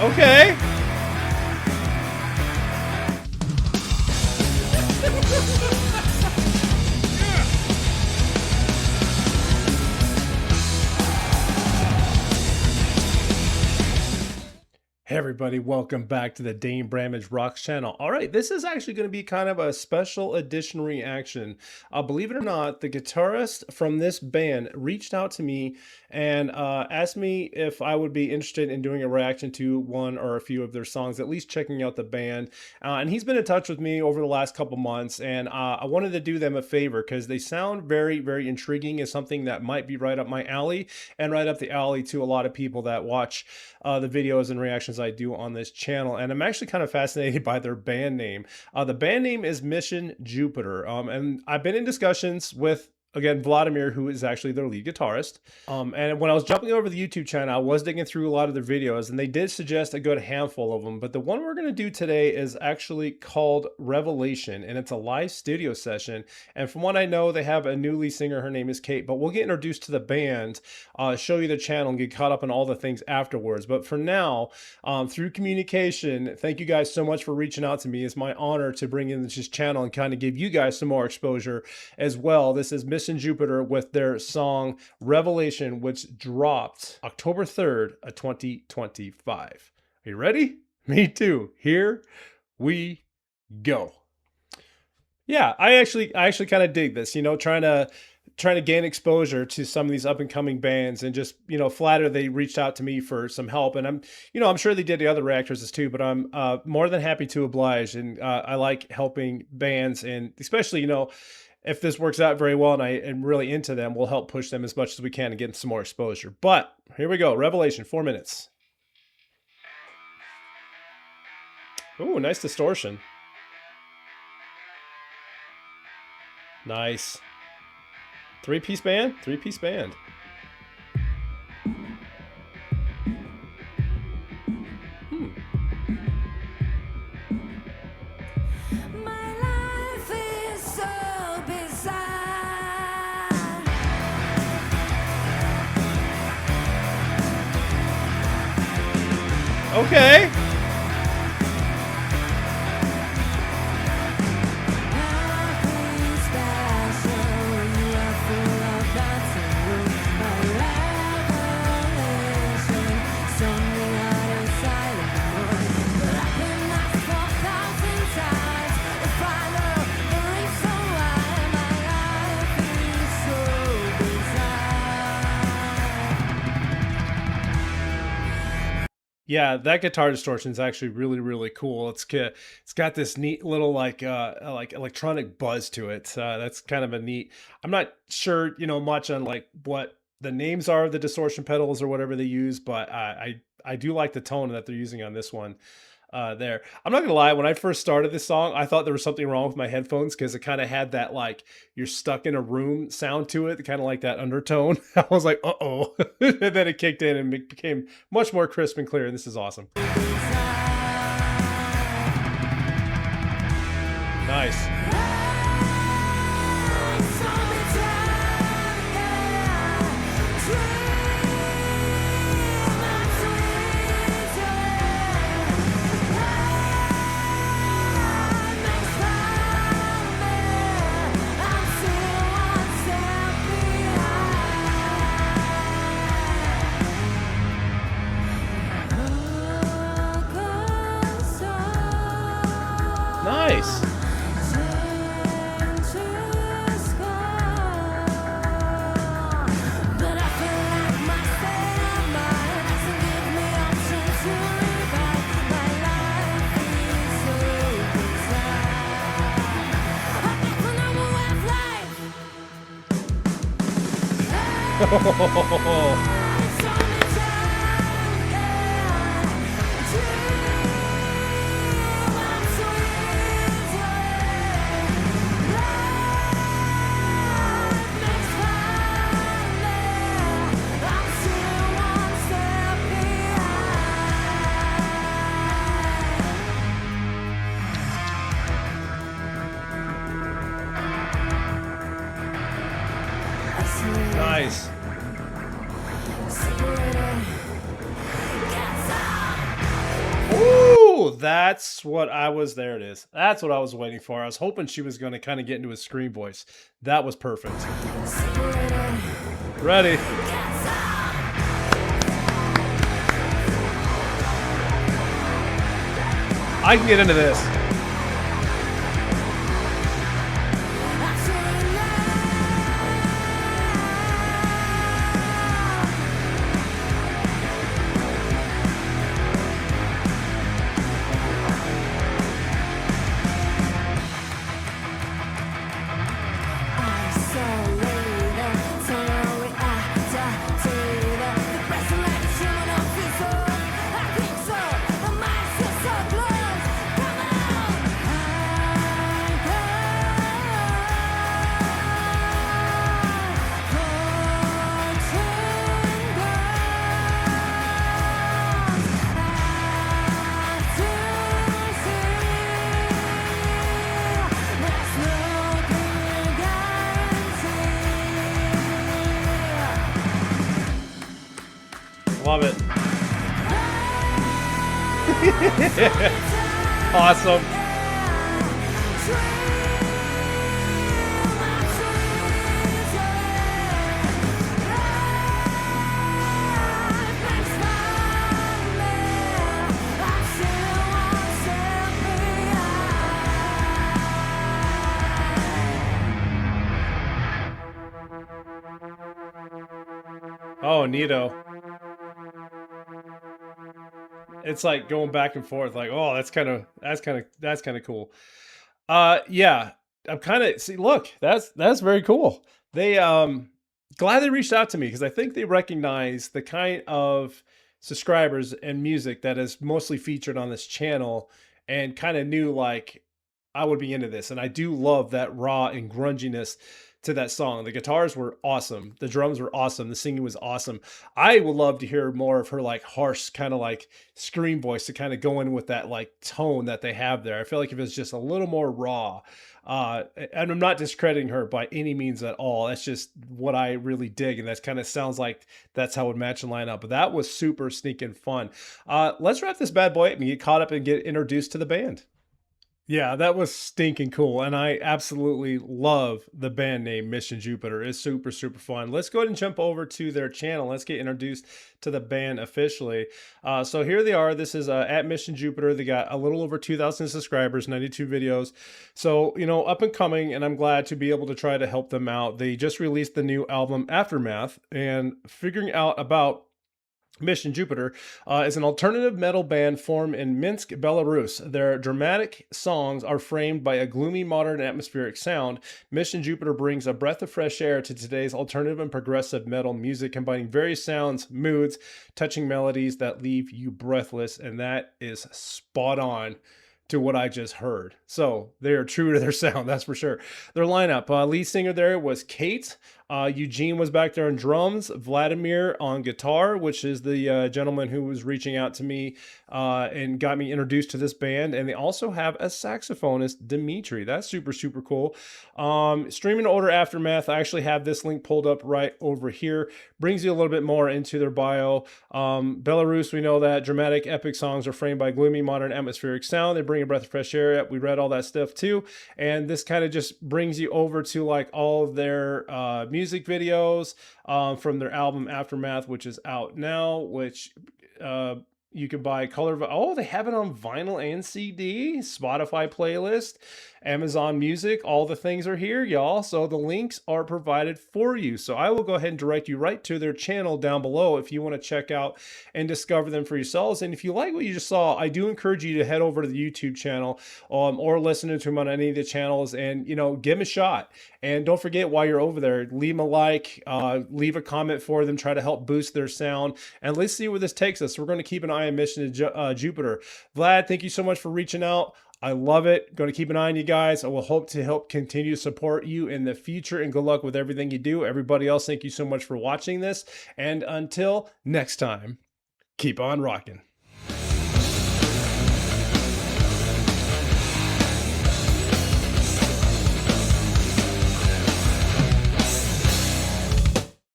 Okay. Hey everybody, welcome back to the Dane Bramage Rocks channel. All right, this is actually going to be kind of a special edition reaction. Believe it or not, the guitarist from this band reached out to me and asked me if I would be interested in doing a reaction to one or a few of their songs, at least checking out the band. And he's been in touch with me over the last couple months, and I wanted to do them a favor because they sound very, very intriguing as something that might be right up my alley and right up the alley to a lot of people that watch the videos and reactions I do on this channel. And I'm actually kind of fascinated by their band name. The band name is Mission Jupiter. And I've been in discussions with, again, Vladimir, who is actually their lead guitarist. And when I was jumping over the YouTube channel, I was digging through a lot of their videos, and they did suggest a good handful of them. But the one we're going to do today is actually called Revelation, and it's a live studio session. And from what I know, they have a new lead singer. Her name is Kate. But we'll get introduced to the band, show you the channel, and get caught up on all the things afterwards. But for now, through communication, thank you guys so much for reaching out to me. It's my honor to bring in this channel and kind of give you guys some more exposure as well. This is Mission Jupiter with their song Revelation, which dropped October 3rd of 2025. Are you ready? Me too. Here we go. Yeah, I actually kind of dig this, you know, trying to gain exposure to some of these up and coming bands, and just, you know, flattered they reached out to me for some help. And I'm sure they did the other reactors too, but I'm more than happy to oblige. And I like helping bands, and especially, you know, if this works out very well and I am really into them, we'll help push them as much as we can and get some more exposure. But here we go. Revelation, 4 minutes. Ooh, nice distortion. Nice. Three-piece band? Three-piece band. Okay. Yeah, that guitar distortion is actually really, really cool. It's got this neat little like electronic buzz to it. That's kind of a neat. I'm not sure, you know, much on like what the names are of the distortion pedals or whatever they use, but I do like the tone that they're using on this one. There. I'm not gonna lie, when I first started this song, I thought there was something wrong with my headphones because it kind of had that like you're stuck in a room sound to it, kind of like that undertone. I was like, uh-oh. And then it kicked in and it became much more crisp and clear, and this is awesome. Nice. Nice. Nice. Oh, that's what I was there it is. That's what I was waiting for. I was hoping she was gonna kinda get into a scream voice. That was perfect. Ready. I can get into this. Love it. Awesome. Oh, neato. It's like going back and forth, like, oh, that's kind of cool. Yeah, I'm kind of see. Look, that's very cool. They glad they reached out to me because I think they recognize the kind of subscribers and music that is mostly featured on this channel, and kind of knew like I would be into this. And I do love that raw and grunginess to that song. The guitars were awesome. The drums were awesome. The singing was awesome. I would love to hear more of her like harsh kind of like scream voice to kind of go in with that like tone that they have there. I feel like if it's just a little more raw, and I'm not discrediting her by any means at all. That's just what I really dig. And that kind of sounds like that's how it would match and line up. But that was super sneaking fun. Let's wrap this bad boy up and get caught up and get introduced to the band. Yeah, that was stinking cool, and I absolutely love the band name Mission Jupiter. It's super, super fun. Let's go ahead and jump over to their channel. Let's get introduced to the band officially. So here they are. This is at Mission Jupiter. They got a little over 2,000 subscribers, 92 videos. So, you know, up and coming, and I'm glad to be able to try to help them out. They just released the new album Aftermath, and figuring out about Mission Jupiter is an alternative metal band formed in Minsk, Belarus. Their dramatic songs are framed by a gloomy, modern, atmospheric sound. Mission Jupiter brings a breath of fresh air to today's alternative and progressive metal music, combining various sounds, moods, touching melodies that leave you breathless, and that is spot on to what I just heard. So they are true to their sound, that's for sure. Their lineup, lead singer there was Kate. Eugene was back there on drums, Vladimir on guitar, which is the gentleman who was reaching out to me and got me introduced to this band. And they also have a saxophonist, Dimitri. That's super, super cool. Streaming order Aftermath, I actually have this link pulled up right over here. Brings you a little bit more into their bio. Belarus, we know that dramatic, epic songs are framed by gloomy, modern, atmospheric sound. They bring a breath of fresh air. We read all that stuff too. And this kind of just brings you over to like all of their music videos from their album Aftermath, which is out now, which you can buy color. Oh, they have it on vinyl and CD, Spotify playlist, Amazon Music. All the things are here, y'all. So the links are provided for you. So I will go ahead and direct you right to their channel down below if you want to check out and discover them for yourselves. And if you like what you just saw, I do encourage you to head over to the YouTube channel or listen to them on any of the channels and, you know, give them a shot. And don't forget, while you're over there, leave them a like, leave a comment for them, try to help boost their sound. And let's see where this takes us. We're going to keep an eye on Mission to Jupiter. Vlad, thank you so much for reaching out. I love it. Going to keep an eye on you guys. I will hope to help continue to support you in the future, and good luck with everything you do. Everybody else, thank you so much for watching this. And until next time, keep on rocking.